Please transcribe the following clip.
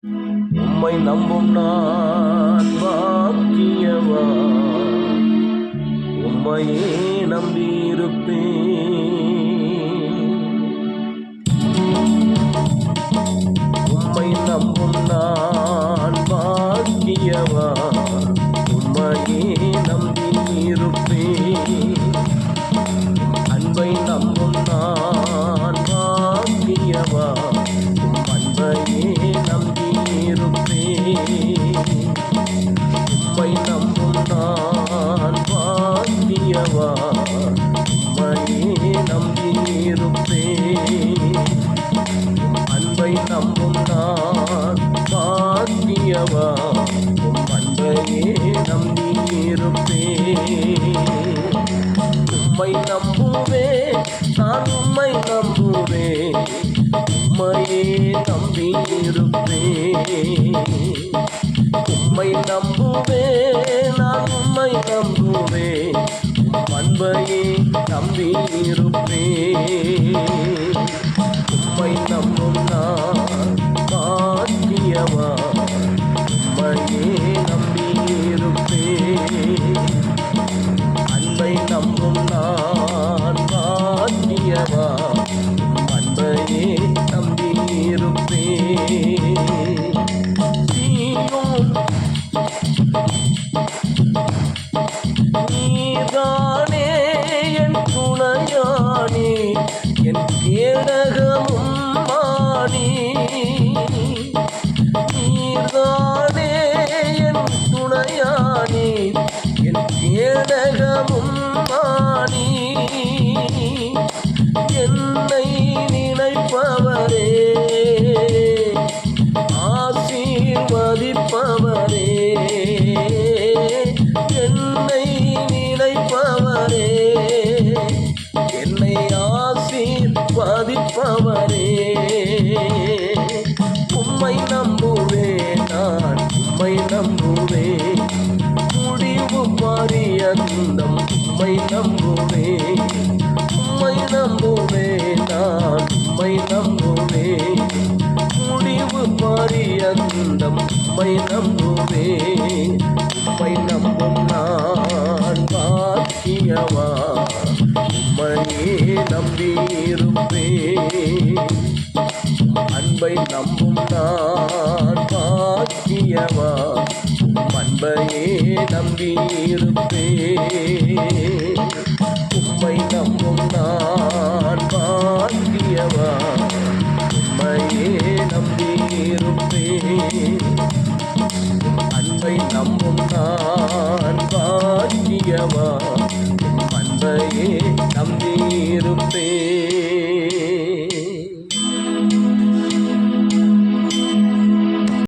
உம்மை நம்பும் நான் பாக்கியவான், உம்மையே நம்பியிருப்பேன். உம்மை நம்பும் நான் பாக்கியவான், உம்மையே நம்பியிருப்பேன். அன்பை நம்பும் நான் பாக்கியவான், அன்பையே நம்பியிருப்பேன். உம்மை நம்பும் நான் பாக்கியவான், உம்மையே நம்பியிருப்பேன். அன்பை நம்பும் நான் பாக்கியவான், அன்பையே நம்பியிருப்பேன். உம்மை நம்புவேன், நான் உம்மை நம்புவேன், உம்மையே நம்பியிருப்பேன். உம்மை நம்புவேன், நான் உம்மை நம்புவேன், அன்பையே நம்பியிருப்பேன். உம்மை நம்பும் நான் பாக்கியவான், உம்மையே நம்பியிருப்பேன். அன்பை நம்பும் நான் பாக்கியவான், அன்பையே நம்பியிருப்பேன். சீயோன் நீர்தானே என் துணையானே, என் கேடகமும் மானே. நீர்தானே என் துணையானே, என் கேடகமும் மானே. என்னை நினைப்பவரே, ஆசீர்வதிப்பவரே. என்னை நினைப்பவரே, என்னை ஆசீர்வதிப்பவரே. உம்மை நம்புவேன், நான் உம்மை நம்புவேன், முடிவு பரியந்தம் உம்மை நம்புவேன். உம்மை நம்புவேன், நான் உம்மை நம்புவேன், முடிவு பரியந்தம் உம்மை நம்புவேன். உம்மை நம்பும் நான் பாக்கியவான், உம்மையே நம்பியிருப்பேன். அன்பை நம்பும் நான் பாக்கியவான், அன்பையே நம்பியிருப்பேன். உம்மை நம்பும் நான் பாக்கியவான், உம்மையே நம்பியிருப்பேன். அன்பை நம்பும் நான் பாக்கியவான், அன்பையே நம்பியிருப்பேன்.